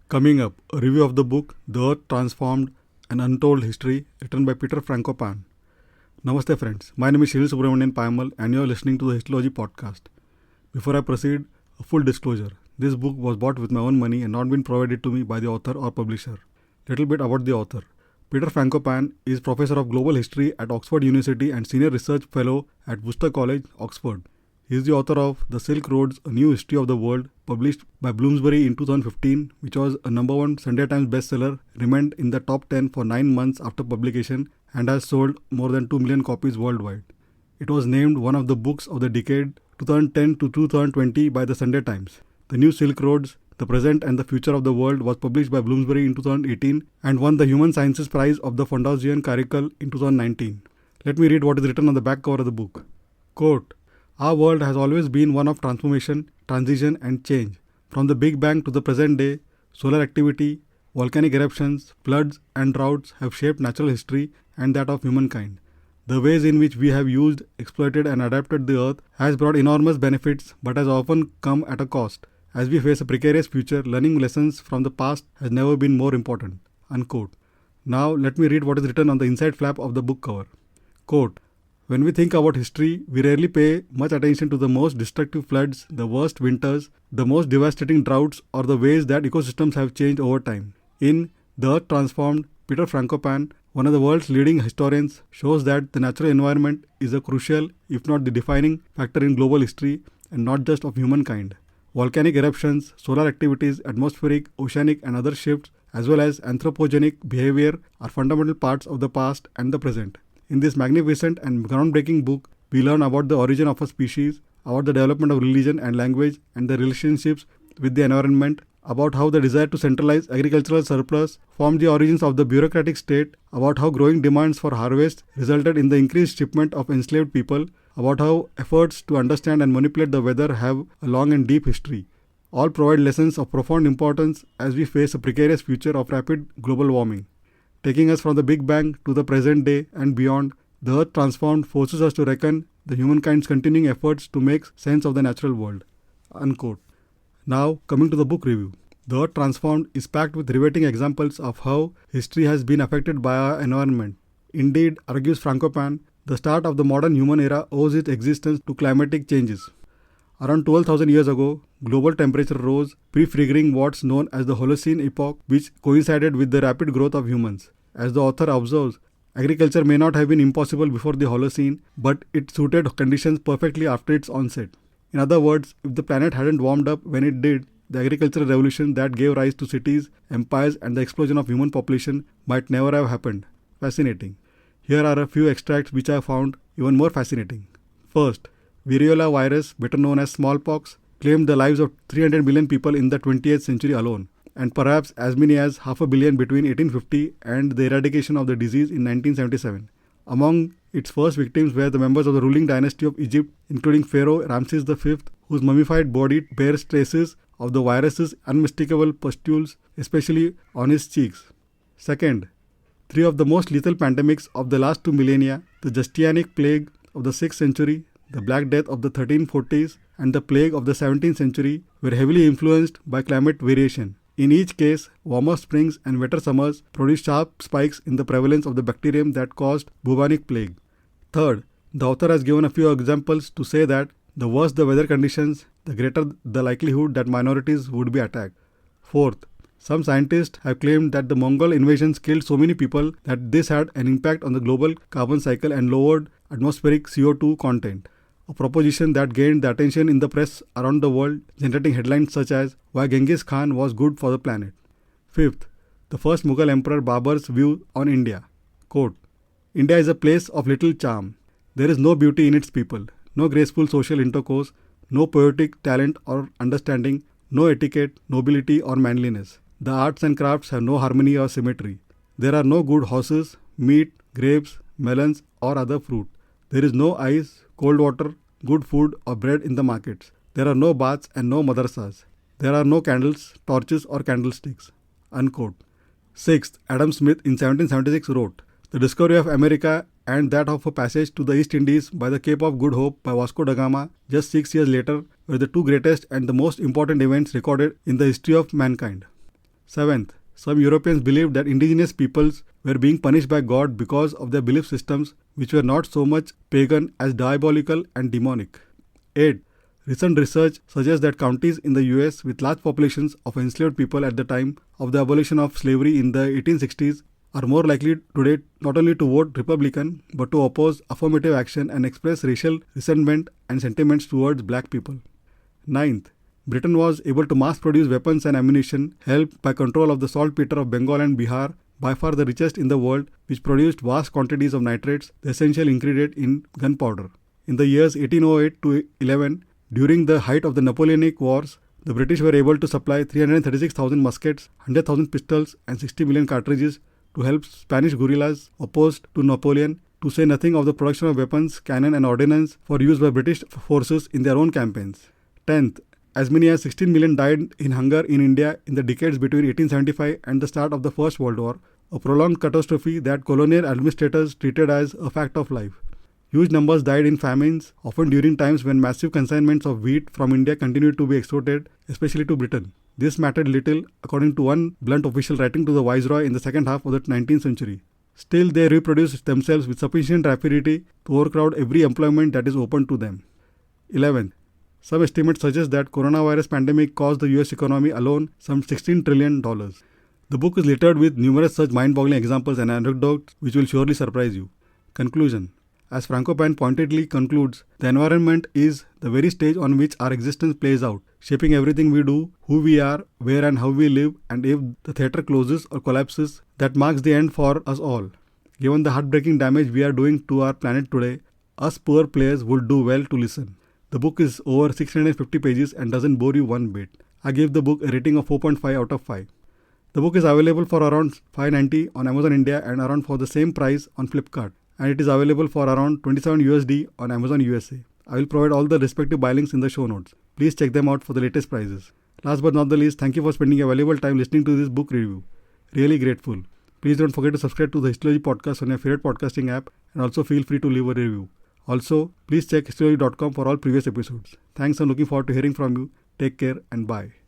Coming up, a review of the book The Earth Transformed, An Untold History, written by Peter Frankopan. Namaste friends, my name is Shiril Subramanian Paimal and you are listening to the Histology podcast. Before I proceed, a full disclosure. This book was bought with my own money and not been provided to me by the author or publisher. Little bit about the author. Peter Frankopan is Professor of Global History at Oxford University and Senior Research Fellow at Worcester College, Oxford. He is the author of The Silk Roads, A New History of the World, published by Bloomsbury in 2015, which was a #1 Sunday Times bestseller, remained in the top 10 for 9 months after publication, and has sold more than 2 million copies worldwide. It was named one of the books of the decade 2010 to 2020 by the Sunday Times. The New Silk Roads, The Present and the Future of the World was published by Bloomsbury in 2018 and won the Human Sciences Prize of the Fondazione Carical in 2019. Let me read what is written on the back cover of the book. Quote, "Our world has always been one of transformation, transition and change. From the Big Bang to the present day, solar activity, volcanic eruptions, floods and droughts have shaped natural history and that of humankind. The ways in which we have used, exploited and adapted the earth has brought enormous benefits but has often come at a cost. As we face a precarious future, learning lessons from the past has never been more important." Unquote. Now let me read what is written on the inside flap of the book cover. Quote, "When we think about history, we rarely pay much attention to the most destructive floods, the worst winters, the most devastating droughts, or the ways that ecosystems have changed over time. In The Earth Transformed, Peter Frankopan, one of the world's leading historians, shows that the natural environment is a crucial, if not the defining, factor in global history and not just of humankind. Volcanic eruptions, solar activities, atmospheric, oceanic, and other shifts, as well as anthropogenic behavior, are fundamental parts of the past and the present. In this magnificent and groundbreaking book, we learn about the origin of a species, about the development of religion and language, and the relationships with the environment, about how the desire to centralize agricultural surplus formed the origins of the bureaucratic state, about how growing demands for harvest resulted in the increased shipment of enslaved people, about how efforts to understand and manipulate the weather have a long and deep history. All provide lessons of profound importance as we face a precarious future of rapid global warming. Taking us from the Big Bang to the present day and beyond, The Earth Transformed forces us to reckon the humankind's continuing efforts to make sense of the natural world." Unquote. Now, coming to the book review. The Earth Transformed is packed with riveting examples of how history has been affected by our environment. Indeed, argues Frankopan, the start of the modern human era owes its existence to climatic changes. Around 12,000 years ago, global temperature rose, prefiguring what's known as the Holocene epoch, which coincided with the rapid growth of humans. As the author observes, agriculture may not have been impossible before the Holocene, but it suited conditions perfectly after its onset. In other words, if the planet hadn't warmed up when it did, the agricultural revolution that gave rise to cities, empires, and the explosion of human population might never have happened. Fascinating. Here are a few extracts which I found even more fascinating. First, variola virus, better known as smallpox, claimed the lives of 300 million people in the 20th century alone, and perhaps as many as 500 million between 1850 and the eradication of the disease in 1977. Among its first victims were the members of the ruling dynasty of Egypt, including Pharaoh Ramses V, whose mummified body bears traces of the virus's unmistakable pustules, especially on his cheeks. Second, three of the most lethal pandemics of the last 2 millennia, the Justinianic plague of the 6th century, the Black Death of the 1340s, and the plague of the 17th century, were heavily influenced by climate variation. In each case, warmer springs and wetter summers produced sharp spikes in the prevalence of the bacterium that caused bubonic plague. Third, the author has given a few examples to say that the worse the weather conditions, the greater the likelihood that minorities would be attacked. Fourth, some scientists have claimed that the Mongol invasions killed so many people that this had an impact on the global carbon cycle and lowered atmospheric CO2 content, a proposition that gained the attention in the press around the world, generating headlines such as "Why Genghis Khan was good for the planet." Fifth, the first Mughal Emperor Babur's view on India. Quote, "India is a place of little charm. There is no beauty in its people, no graceful social intercourse, no poetic talent or understanding, no etiquette, nobility or manliness. The arts and crafts have no harmony or symmetry. There are no good horses, meat, grapes, melons or other fruit. There is no ice, cold water, good food or bread in the markets. There are no baths and no madrasas. There are no candles, torches or candlesticks." Unquote. Sixth, Adam Smith in 1776 wrote, "The discovery of America and that of a passage to the East Indies by the Cape of Good Hope by Vasco da Gama just 6 years later were the two greatest and the most important events recorded in the history of mankind." 7th, some Europeans believed that indigenous peoples were being punished by God because of their belief systems which were not so much pagan as diabolical and demonic. 8. Recent research suggests that counties in the US with large populations of enslaved people at the time of the abolition of slavery in the 1860s are more likely today not only to vote Republican but to oppose affirmative action and express racial resentment and sentiments towards black people. 9th, Britain was able to mass produce weapons and ammunition helped by control of the saltpeter of Bengal and Bihar, by far the richest in the world, which produced vast quantities of nitrates, the essential ingredient in gunpowder. In the years 1808 to 11, during the height of the Napoleonic Wars, the British were able to supply 336,000 muskets, 100,000 pistols and 60 million cartridges to help Spanish guerrillas opposed to Napoleon, to say nothing of the production of weapons, cannon and ordnance for use by British forces in their own campaigns. 10th, as many as 16 million died in hunger in India in the decades between 1875 and the start of the First World War, a prolonged catastrophe that colonial administrators treated as a fact of life. Huge numbers died in famines, often during times when massive consignments of wheat from India continued to be exported, especially to Britain. This mattered little, according to one blunt official writing to the Viceroy in the second half of the 19th century. Still, they reproduced themselves with sufficient rapidity to overcrowd every employment that is open to them. 11th, some estimates suggest that coronavirus pandemic cost the US economy alone some $16 trillion. The book is littered with numerous such mind-boggling examples and anecdotes which will surely surprise you. Conclusion. As Frankopan pointedly concludes, the environment is the very stage on which our existence plays out, shaping everything we do, who we are, where and how we live, and if the theatre closes or collapses, that marks the end for us all. Given the heartbreaking damage we are doing to our planet today, us poor players would do well to listen. The book is over 650 pages and doesn't bore you one bit. I gave the book a rating of 4.5 out of 5. The book is available for around $5.90 on Amazon India and around for the same price on Flipkart. And it is available for around $27 USD on Amazon USA. I will provide all the respective buy links in the show notes. Please check them out for the latest prices. Last but not the least, thank you for spending a valuable time listening to this book review. Really grateful. Please don't forget to subscribe to the Histology podcast on your favorite podcasting app and also feel free to leave a review. Also, please check histology.com for all previous episodes. Thanks and looking forward to hearing from you. Take care and bye.